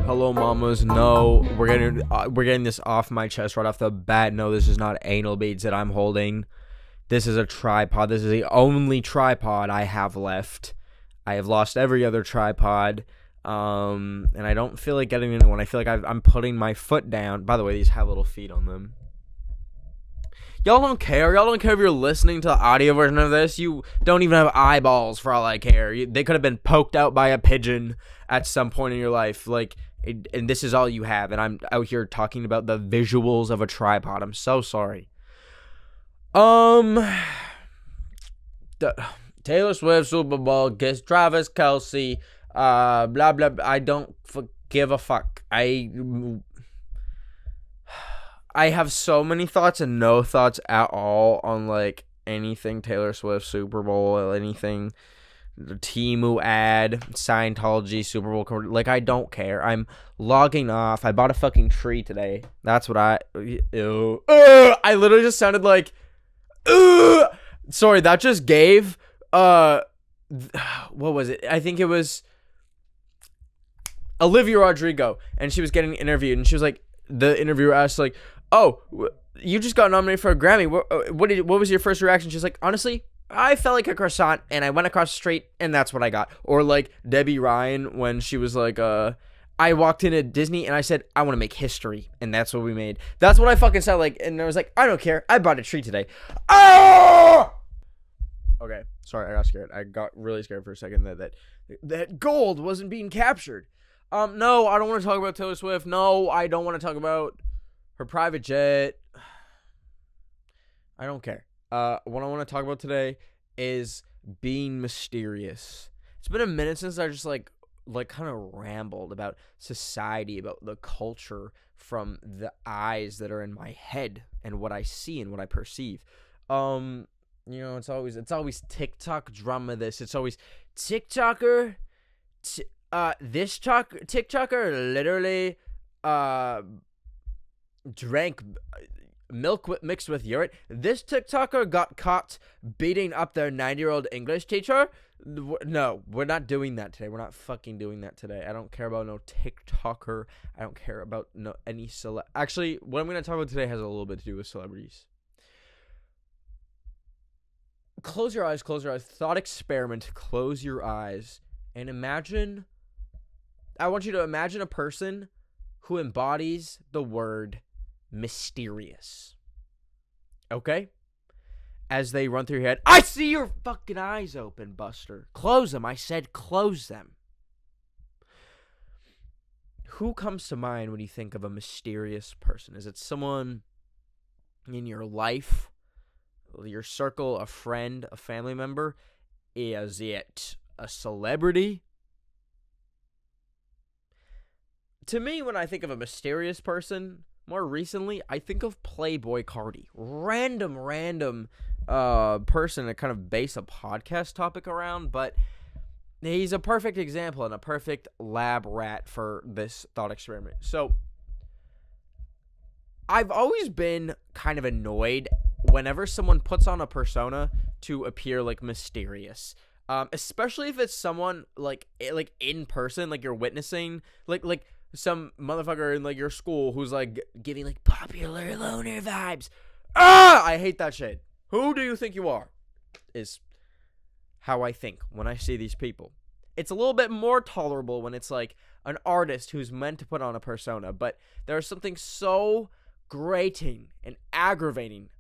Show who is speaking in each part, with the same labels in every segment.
Speaker 1: Hello, mamas. No, we're getting this off my chest right off the bat. No, this is not anal beads that I'm holding. This is a tripod. This is the only tripod I have left. I have lost every other tripod, and I don't feel like getting a new one. I feel like I'm putting my foot down. By the way, these have little feet on them. Y'all don't care. Y'all don't care if you're listening to the audio version of this. You don't even have eyeballs for all I care. They could have been poked out by a pigeon at some point in your life. And this is all you have. And I'm out here talking about the visuals of a tripod. I'm so sorry. Taylor Swift Super Bowl gets Travis Kelce. Blah, blah. I don't give a fuck. I have so many thoughts and no thoughts at all on like anything Taylor Swift Super Bowl, anything the Temu ad, Scientology Super Bowl. Like, I don't care. I'm logging off. I bought a fucking tree today. That's what I literally just sounded like sorry, that just gave what was it? I think it was Olivia Rodrigo, and she was getting interviewed, and she was like, the interviewer asked like, "Oh, you just got nominated for a Grammy. What was your first reaction?" She's like, "Honestly, I felt like a croissant, and I went across the street, and that's what I got." Or like Debbie Ryan when she was like, "I walked into Disney, and I said I want to make history, and that's what we made." That's what I fucking said. Like, and I was like, "I don't care. I bought a tree today." Oh! Okay, sorry, I got scared. I got really scared for a second that gold wasn't being captured. No, I don't want to talk about Taylor Swift. No, I don't want to talk about her private jet. I don't care. What I want to talk about today is being mysterious. It's been a minute since I just like kind of rambled about society, about the culture from the eyes that are in my head and what I see and what I perceive. It's always TikTok drama. It's always TikToker. This TikToker literally drank milk mixed with urine. This TikToker got caught beating up their 9-year-old English teacher. No, we're not doing that today. We're not fucking doing that today. I don't care about no TikToker. I don't care about any Actually, what I'm going to talk about today has a little bit to do with celebrities. Close your eyes. Thought experiment. Close your eyes and imagine. I want you to imagine a person who embodies the word mysterious. Okay? As they run through your head, I see your fucking eyes open, Buster. Close them. I said close them. Who comes to mind when you think of a mysterious person? Is it someone in your life, your circle, a friend, a family member? Is it a celebrity? To me, when I think of a mysterious person, more recently, I think of Playboy Carti. Random person to kind of base a podcast topic around, but he's a perfect example and a perfect lab rat for this thought experiment. So, I've always been kind of annoyed whenever someone puts on a persona to appear like mysterious. Especially if it's someone like in person, like you're witnessing, like some motherfucker in like your school who's like giving like popular loner vibes. I hate that shit. Who do you think you are? Is how I think when I see these people. It's a little bit more tolerable when it's like an artist who's meant to put on a persona, but there's something so grating and aggravating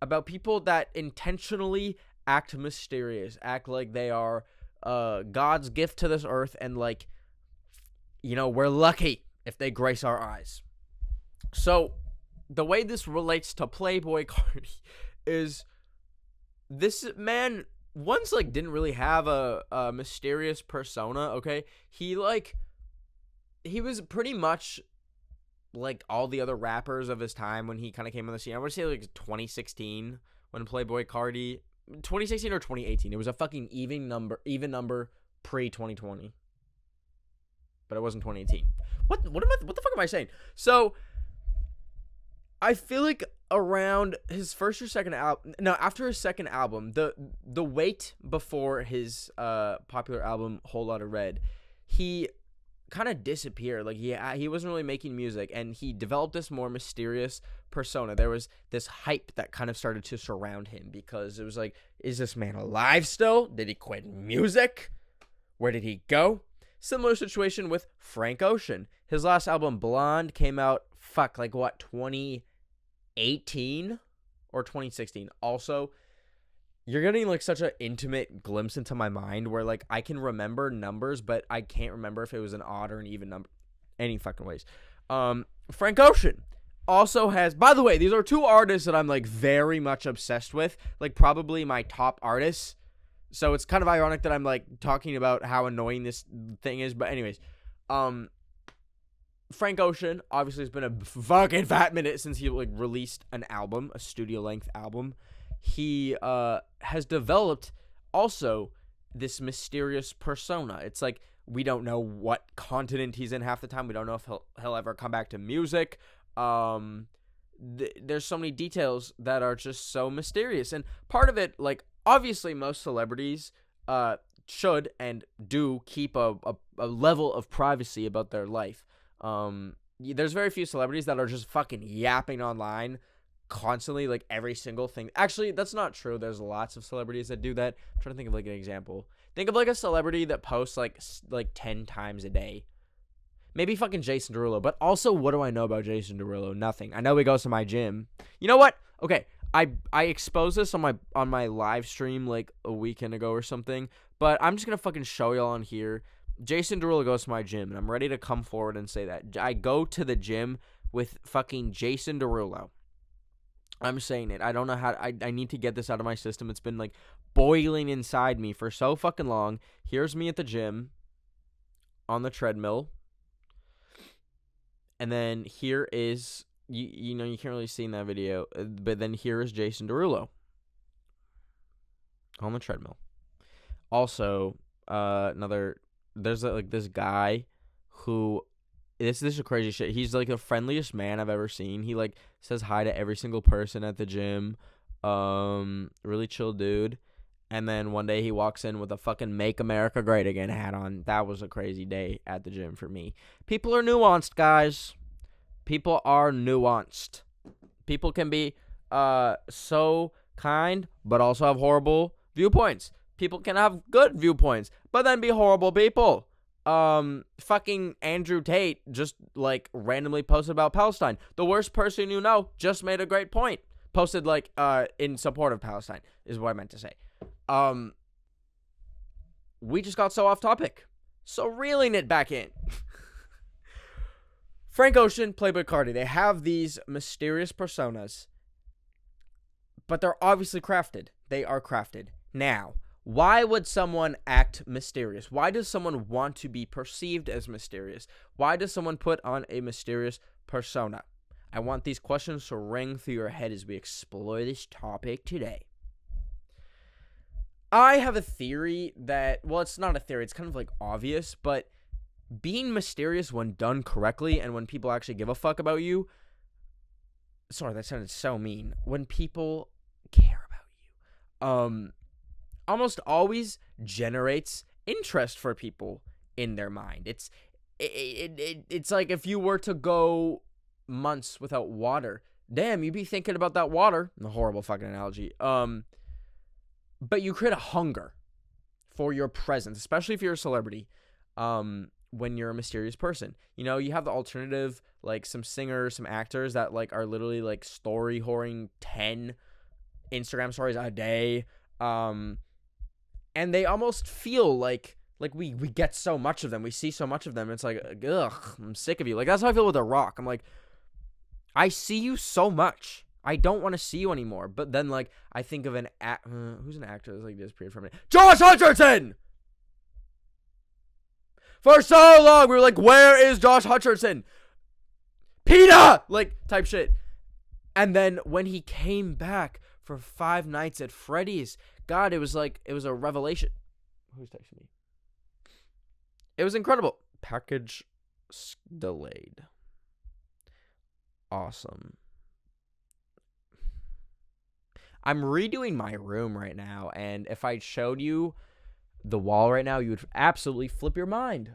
Speaker 1: about people that intentionally act mysterious, act like they are God's gift to this earth, and like, we're lucky if they grace our eyes. So the way this relates to Playboy Carti is this man once like didn't really have a mysterious persona. Okay, he was pretty much like all the other rappers of his time when he kind of came on the scene. I would say like 2016 when Playboy Carti, 2016 or 2018. It was a fucking even number pre 2020. But it wasn't 2018. What the fuck am I saying? So I feel like around his first or second album, no, after his second album, the wait before his popular album Whole Lotta Red, he kind of disappeared. Like he wasn't really making music, and he developed this more mysterious persona. There was this hype that kind of started to surround him because it was like, is this man alive still? Did he quit music? Where did he go? Similar situation with Frank Ocean. His last album, Blonde, came out, 2018 or 2016. Also, you're getting like such an intimate glimpse into my mind where like I can remember numbers, but I can't remember if it was an odd or an even number. Any fucking ways. Frank Ocean also has, by the way, these are two artists that I'm like very much obsessed with, like probably my top artists. So it's kind of ironic that I'm like talking about how annoying this thing is, but anyways, Frank Ocean obviously has been a fucking fat minute since he like released an album, a studio length album. He has developed also this mysterious persona. It's like we don't know what continent he's in half the time. We don't know if he'll ever come back to music. There's so many details that are just so mysterious, and part of it, like obviously most celebrities should and do keep a level of privacy about their life. There's very few celebrities that are just fucking yapping online constantly, like every single thing. Actually, that's not true. There's lots of celebrities that do that. I'm trying to think of like an example. Think of like a celebrity that posts like 10 times a day. Maybe fucking Jason Derulo. But also, what do I know about Jason Derulo? Nothing. I know he goes to my gym. You know what? Okay, I exposed this on my live stream like a weekend ago or something. But I'm just gonna fucking show y'all on here. Jason Derulo goes to my gym, and I'm ready to come forward and say that. I go to the gym with fucking Jason Derulo. I'm saying it. I don't know how. I need to get this out of my system. It's been like boiling inside me for so fucking long. Here's me at the gym on the treadmill. And then here is, you know, you can't really see in that video, but then here is Jason Derulo on the treadmill. Also, there's like this guy who, this is crazy shit. He's like the friendliest man I've ever seen. He like says hi to every single person at the gym. Really chill dude. And then one day he walks in with a fucking Make America Great Again hat on. That was a crazy day at the gym for me. People are nuanced, guys. People are nuanced. People can be so kind, but also have horrible viewpoints. People can have good viewpoints, but then be horrible people. Fucking Andrew Tate just like randomly posted about Palestine. The worst person you know just made a great point. Posted like in support of Palestine is what I meant to say. We just got so off topic. So reeling it back in. Frank Ocean, Playboy Carti, they have these mysterious personas, but they're obviously crafted. They are crafted. Now, why would someone act mysterious? Why does someone want to be perceived as mysterious? Why does someone put on a mysterious persona? I want these questions to ring through your head as we explore this topic today. I have a theory that, well, it's not a theory, it's kind of like obvious, but being mysterious when done correctly and when people actually give a fuck about you, sorry, that sounded so mean, when people care about you, almost always generates interest for people in their mind. It's like if you were to go months without water, damn, you'd be thinking about that water. A horrible fucking analogy. But you create a hunger for your presence, especially if you're a celebrity. When you're a mysterious person, you know, you have the alternative, like some singers, some actors that like are literally like story whoring 10 Instagram stories a day. And they almost feel like we get so much of them. We see so much of them. It's like, ugh, I'm sick of you. Like, that's how I feel with The Rock. I'm like, I see you so much. I don't want to see you anymore. But then, like, I think of who's an actor that's like disappeared for a minute? Josh Hutcherson! For so long, we were like, where is Josh Hutcherson? PETA! Like, type shit. And then when he came back for 5 Nights at Freddy's, God, it was a revelation. Who's texting me? It was incredible. Package delayed. Awesome. I'm redoing my room right now, and if I showed you the wall right now, you would absolutely flip your mind.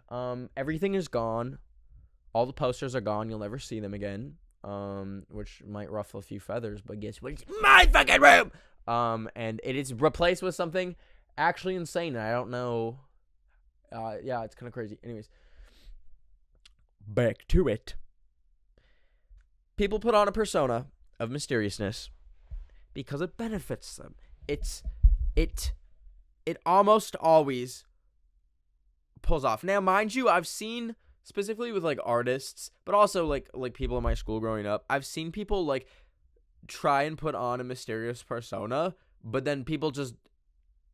Speaker 1: Everything is gone. All the posters are gone. You'll never see them again. Which might ruffle a few feathers, but guess what? It's my fucking room. And it is replaced with something actually insane. I don't know. Yeah, it's kind of crazy. Anyways, back to it. People put on a persona of mysteriousness because it benefits them. It almost always pulls off. Now, mind you, I've seen, specifically with like artists, but also like people in my school growing up, I've seen people like try and put on a mysterious persona, but then people just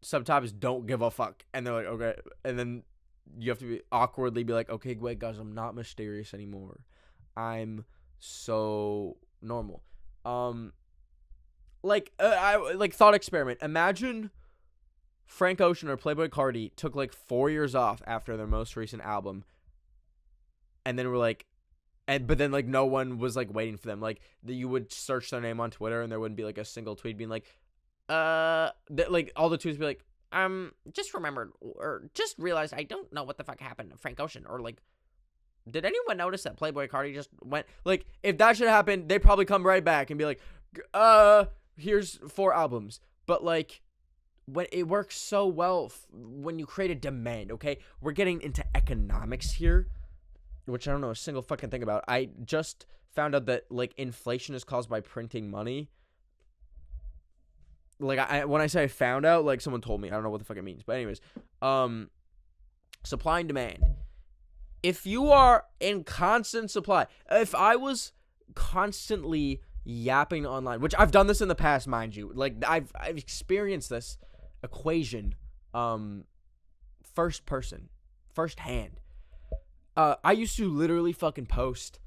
Speaker 1: sometimes don't give a fuck, and they're like, okay, and then you have to awkwardly be like, okay, wait, guys, I'm not mysterious anymore. I'm so normal. Like thought experiment. Imagine Frank Ocean or Playboy Carti took like 4 years off after their most recent album, and then but then like no one was like waiting for them. Like you would search their name on Twitter, and there wouldn't be like a single tweet being like, like all the tweets would be like, just remembered or just realized I don't know what the fuck happened to Frank Ocean, or like, did anyone notice that Playboy Carti just went? Like, if that should happen, they'd probably come right back and be like, here's 4 albums. But like, when it works so well when you create a demand, okay? We're getting into economics here, which I don't know a single fucking thing about. I just found out that like inflation is caused by printing money. Like when I say I found out, like someone told me. I don't know what the fuck it means. But anyways, supply and demand. If you are in constant supply, if I was constantly yapping online, which I've done this in the past, mind you, like I've experienced this equation, first hand. I used to literally fucking post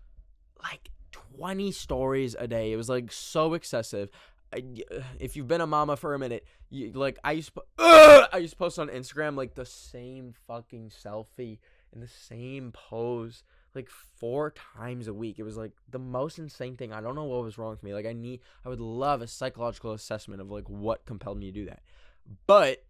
Speaker 1: like 20 stories a day. It was like so excessive. If you've been a mama for a minute, I used to post on Instagram like the same fucking selfie in the same pose like 4 times a week. It was like the most insane thing. I don't know what was wrong with me. Like I would love a psychological assessment of like what compelled me to do that. But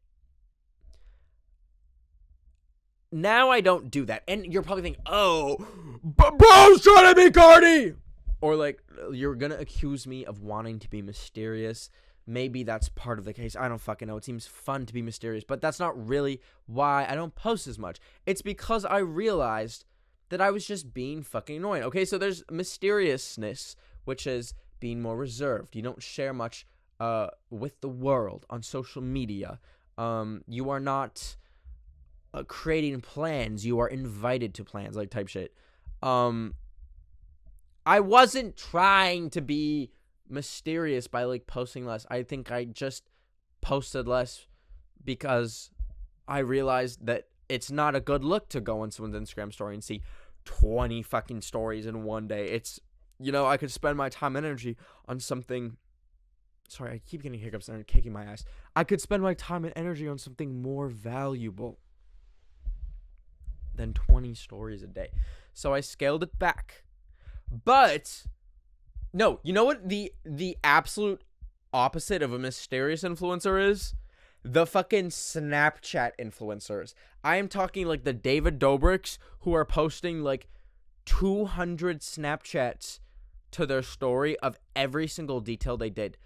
Speaker 1: now I don't do that. And you're probably thinking, oh, bro's trying to be Carti. Or like, you're going to accuse me of wanting to be mysterious. Maybe that's part of the case. I don't fucking know. It seems fun to be mysterious, but that's not really why I don't post as much. It's because I realized that I was just being fucking annoying. Okay, so there's mysteriousness, which is being more reserved. You don't share much with the world on social media. You are not creating plans. You are invited to plans, like type shit. I wasn't trying to be mysterious by like posting less. I think I just posted less because I realized that it's not a good look to go on someone's Instagram story and see 20 fucking stories in one day. It's, I could spend my time and energy on something. Sorry, I keep getting hiccups and I'm kicking my ass. I could spend my time and energy on something more valuable than 20 stories a day. So I scaled it back. But no, you know what the absolute opposite of a mysterious influencer is? The fucking Snapchat influencers. I am talking like the David Dobrik's who are posting like 200 Snapchats to their story of every single detail they did.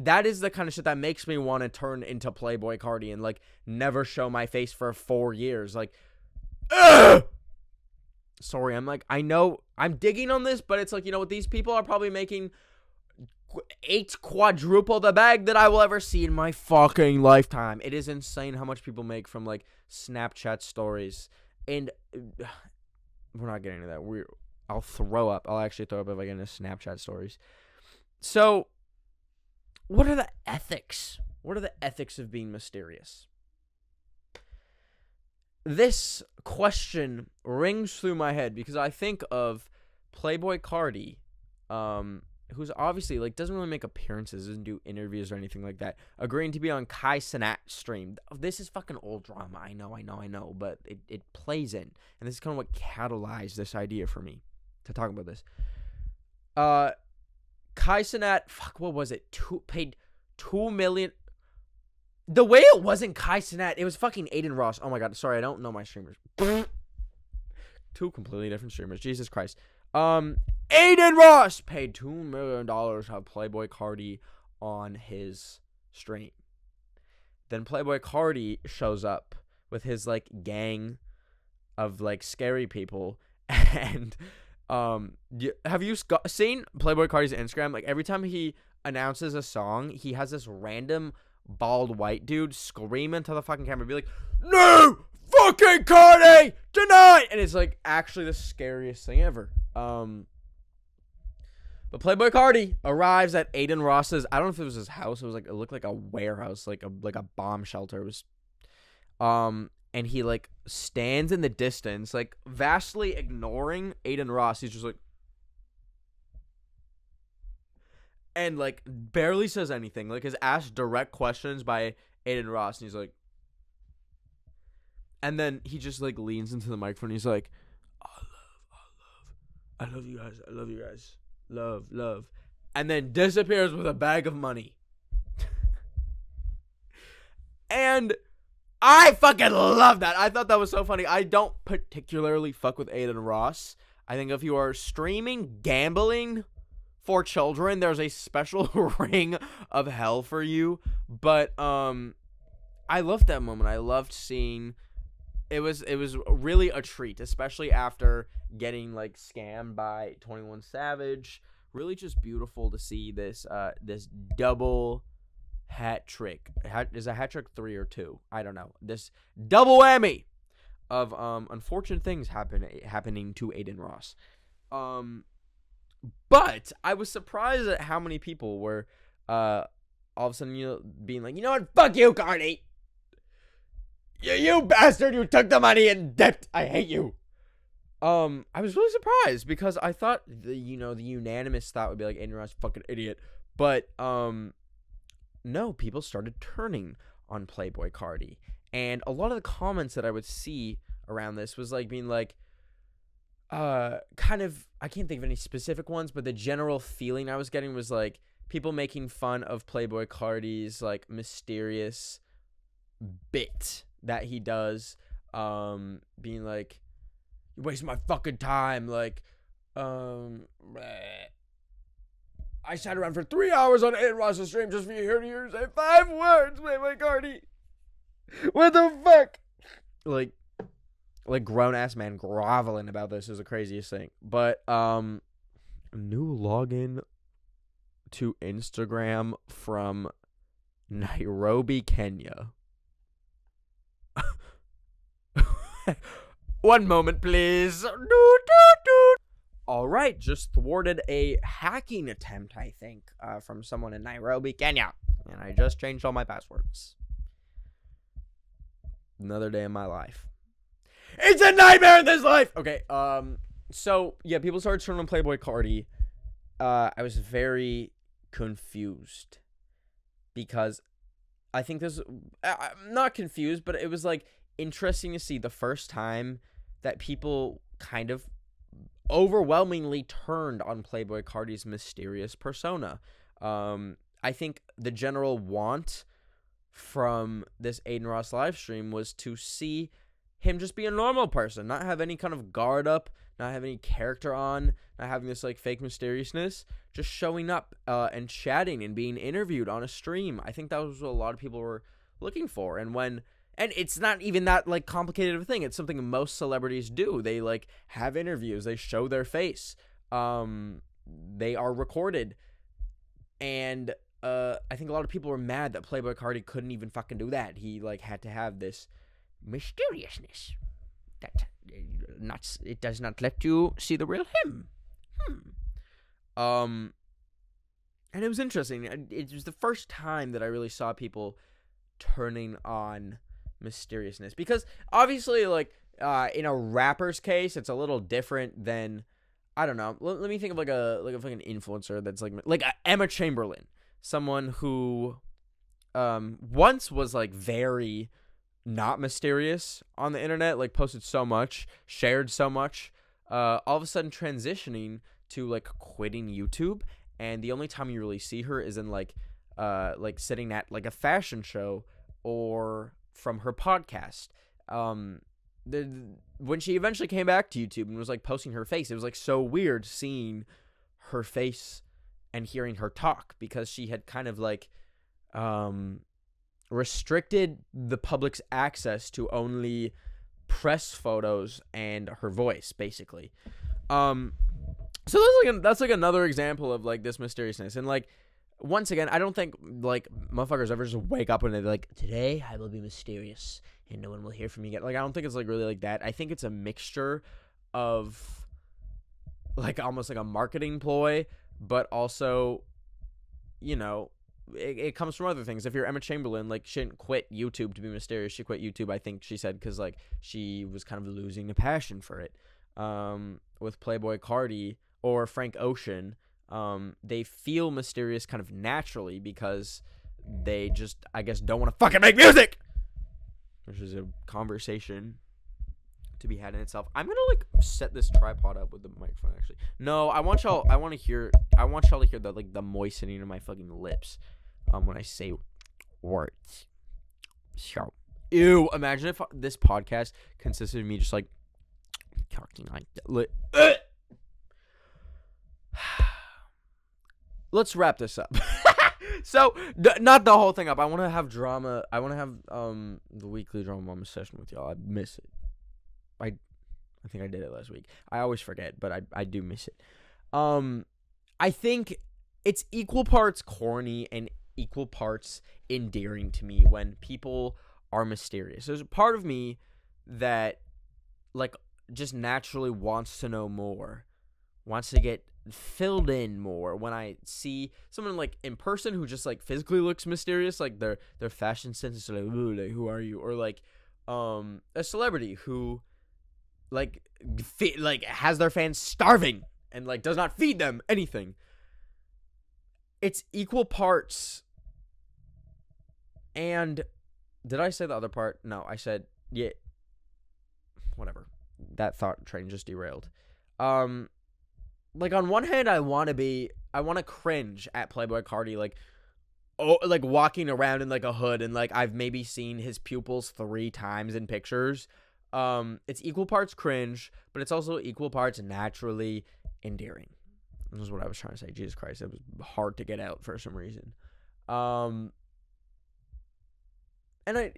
Speaker 1: That is the kind of shit that makes me want to turn into Playboy Carti and like never show my face for 4 years. Like, ugh! Sorry, I know I'm digging on this, but it's like, what, these people are probably making 8 quadruple the bag that I will ever see in my fucking lifetime. It is insane how much people make from like Snapchat stories. And we're not getting into that. I'll throw up. I'll actually throw up if I get into Snapchat stories. So, what are the ethics? What are the ethics of being mysterious? This question rings through my head because I think of Playboy Carti, who's obviously like doesn't really make appearances, doesn't do interviews or anything like that, agreeing to be on Kai Cenat's stream. This is fucking old drama. I know, but it plays in, and this is kind of what catalyzed this idea for me to talk about this. Kai Cenat, what was it? Paid $2 million. The way it wasn't Kai Cenat, it was fucking Aiden Ross. Oh my god, sorry, I don't know my streamers. Two completely different streamers. Jesus Christ. Aiden Ross paid $2 million to have Playboy Carti on his stream. Then Playboy Carti shows up with his like gang of like scary people, and have you seen Playboy Carti's Instagram? Like every time he announces a song, he has this random bald white dude scream into the fucking camera, be like, "No fucking Carti tonight!" And it's like actually the scariest thing ever. But Playboy Carti arrives at Aiden Ross's. I don't know if it was his house. It was like, it looked like a warehouse, like a bomb shelter. It was, and he like stands in the distance, like vastly ignoring Aiden Ross. He's just like, and like barely says anything. Like is asked direct questions by Aiden Ross, and he's like, and then he just like leans into the microphone. And he's like, I love you guys. I love you guys. Love. And then disappears with a bag of money. And I fucking love that. I thought that was so funny. I don't particularly fuck with Aiden Ross. I think if you are streaming gambling for children, there's a special ring of hell for you. But I loved that moment. I loved seeing it was really a treat, especially after getting like scammed by 21 Savage. Really just beautiful to see this this double hat trick. Is a hat trick 3 or 2? I don't know. This double whammy of unfortunate things happening to Aiden Ross. But I was surprised at how many people were all of a sudden being like, you know what, fuck you, Carti. You bastard, you took the money and dipped. I hate you. I was really surprised because I thought the unanimous thought would be like, Aiden Ross, fucking idiot. But no, people started turning on Playboy Carti. And a lot of the comments that I would see around this was like being like, kind of, I can't think of any specific ones, but the general feeling I was getting was like people making fun of Playboy Carti's like mysterious bit that he does, being like, you waste my fucking time, like, I sat around for 3 hours on Aiden Ross's stream just for you to hear you say 5 words, Playboy Carti. What the fuck? Like grown-ass man groveling about this is the craziest thing. But, new login to Instagram from Nairobi, Kenya. One moment, please. All right, just thwarted a hacking attempt, I think, from someone in Nairobi, Kenya. And I just changed all my passwords. Another day in my life. It's a nightmare in this life! Okay, so, yeah, people started turning on Playboy Carti. I was very confused. Because I think this... I'm not confused, but it was, like, interesting to see the first time that people kind of overwhelmingly turned on Playboy Carti's mysterious persona. I think the general want from this Aiden Ross live stream was to see him just be a normal person, not have any kind of guard up, not have any character on, not having this like fake mysteriousness, just showing up and chatting and being interviewed on a stream. I think that was what a lot of people were looking for. And it's not even that like complicated of a thing. It's something most celebrities do. They like have interviews. They show their face. They are recorded. And I think a lot of people were mad that Playboy Carti couldn't even fucking do that. He like had to have this mysteriousness that it does not let you see the real him. And it was interesting. It was the first time that I really saw people turning on mysteriousness, because obviously like in a rapper's case it's a little different than, I don't know, let me think of like an influencer that's like Emma Chamberlain, someone who once was like very not mysterious on the internet, like posted so much, shared so much, all of a sudden transitioning to like quitting YouTube, and the only time you really see her is in like sitting at like a fashion show or from her podcast. When she eventually came back to YouTube and was like posting her face, it was like so weird seeing her face and hearing her talk, because she had kind of like restricted the public's access to only press photos and her voice, basically. So that's like another example of like this mysteriousness. And like, once again, I don't think like motherfuckers ever just wake up and they're like, today I will be mysterious and no one will hear from me again. Like, I don't think it's like really like that. I think it's a mixture of like almost like a marketing ploy, but also, you know, it comes from other things. If you're Emma Chamberlain, like, she didn't quit YouTube to be mysterious. She quit YouTube, I think she said, because like she was kind of losing the passion for it. With Playboy Carti or Frank Ocean, they feel mysterious kind of naturally because they just, I guess, don't want to fucking make music, which is a conversation to be had in itself. I'm gonna like set this tripod up with the microphone. Actually, no, I want y'all to hear the like the moistening of my fucking lips when I say words. So, ew, imagine if this podcast consisted of me just like talking like that. Let's wrap this up. So, not the whole thing up. I want to have drama. I want to have the weekly drama moment session with y'all. I miss it. I think I did it last week. I always forget, but I do miss it. I think it's equal parts corny and equal parts endearing to me when people are mysterious. There's a part of me that like just naturally wants to know more, wants to get filled in more when I see someone like in person who just like physically looks mysterious, like their fashion sense is like, ooh, like, who are you? Or like a celebrity who like has their fans starving and like does not feed them anything. It's equal parts. And did I say the other part? No, I said, yeah, whatever. That thought train just derailed. Like, on one hand, I want to cringe at Playboy Carti, like, oh, like walking around in like a hood, and like I've maybe seen his pupils 3 times in pictures. It's equal parts cringe, but it's also equal parts naturally endearing. This is what I was trying to say. Jesus Christ, it was hard to get out for some reason. And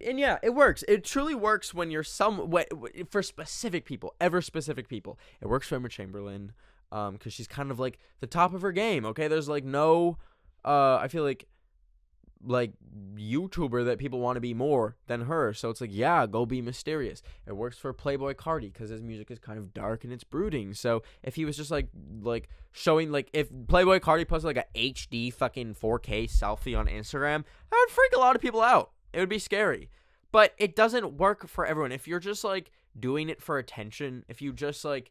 Speaker 1: yeah, it works. It truly works when you're for specific people, specific people. It works for Emma Chamberlain, because she's kind of like the top of her game. Okay, there's like no, I feel like YouTuber that people want to be more than her. So it's like, yeah, go be mysterious. It works for Playboy Carti because his music is kind of dark and it's brooding. So if he was just like showing, like, if Playboy Carti posted like a HD fucking 4K selfie on Instagram, that would freak a lot of people out. It would be scary. But it doesn't work for everyone. If you're just like doing it for attention, if you just like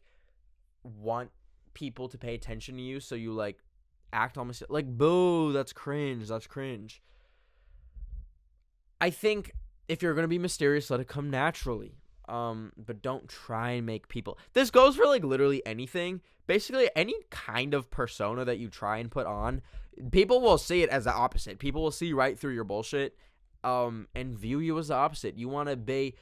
Speaker 1: want people to pay attention to you, so you like act almost like, boo, that's cringe. I think if you're going to be mysterious, let it come naturally. But don't try and make people. This goes for like literally anything. Basically, any kind of persona that you try and put on, people will see it as the opposite. People will see right through your bullshit, and view you as the opposite. You want to be,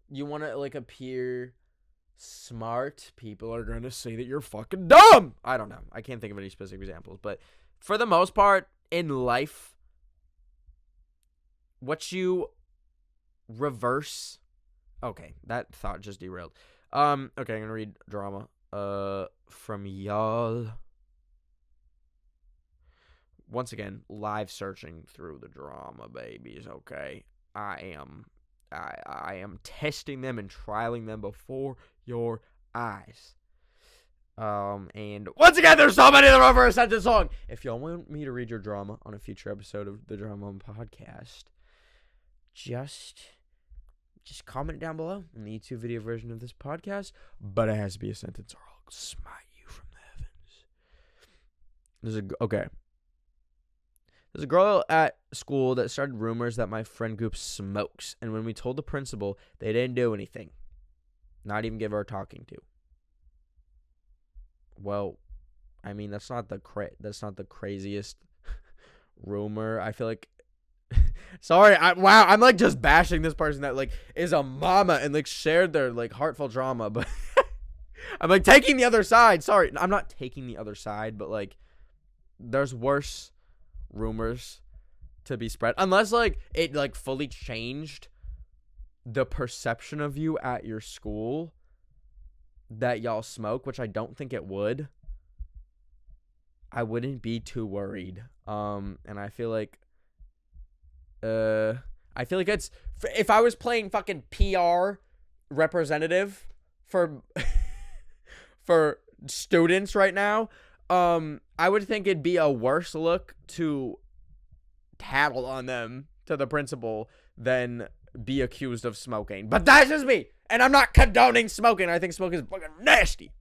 Speaker 1: you want to like appear smart. People are going to say that you're fucking dumb. I don't know. I can't think of any specific examples, but for the most part in life, what you reverse. Okay, that thought just derailed. Okay, I'm gonna read drama from y'all. Once again, live searching through the drama babies. Okay, I am testing them and trialing them before your eyes. And once again, there's so many that are over a sentence long. If y'all want me to read your drama on a future episode of the Drama Podcast, just comment down below in the YouTube video version of this podcast. But it has to be a sentence, or I'll smite you from the heavens. There's a girl at school that started rumors that my friend group smokes, and when we told the principal, they didn't do anything, not even give her a talking to. Well, I mean, that's not the craziest rumor. I feel like sorry, wow, I'm like just bashing this person that like is a mama and like shared their like heartfelt drama, but I'm like taking the other side. Sorry, I'm not taking the other side, but like there's worse rumors to be spread unless like it like fully changed the perception of you at your school that y'all smoke, which I don't think it would. I wouldn't be too worried. And I feel like it's if I was playing fucking PR representative for for students right now, I would think it'd be a worse look to tattle on them to the principal than be accused of smoking. But that's just me, and I'm not condoning smoking. I think smoking is fucking nasty.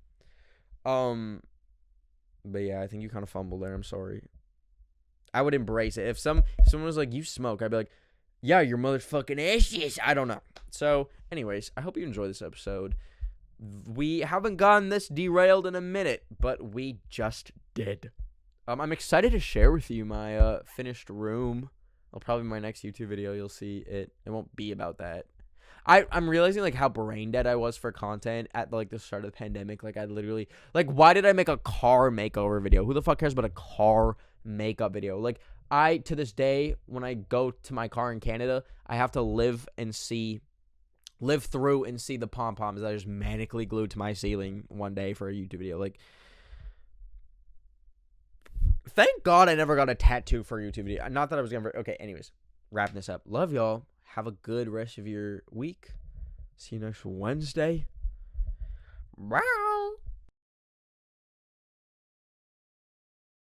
Speaker 1: But yeah, I think you kind of fumbled there. I'm sorry. I would embrace it. If someone was like, you smoke, I'd be like, yeah, your motherfucking ashes. I don't know. So, anyways, I hope you enjoy this episode. We haven't gotten this derailed in a minute, but we just did. I'm excited to share with you my finished room. It'll probably be my next YouTube video. You'll see it. It won't be about that. I'm realizing like how brain dead I was for content at like the start of the pandemic. Like I literally like, why did I make a car makeover video? Who the fuck cares about a car makeup video? Like I to this day when I go to my car in Canada, I have to live through and see the pom poms that are just manically glued to my ceiling one day for a YouTube video. Like, thank God I never got a tattoo for a YouTube video. Not that I was gonna. Okay, anyways, wrapping this up. Love y'all. Have a good rest of your week. See you next Wednesday. Wow.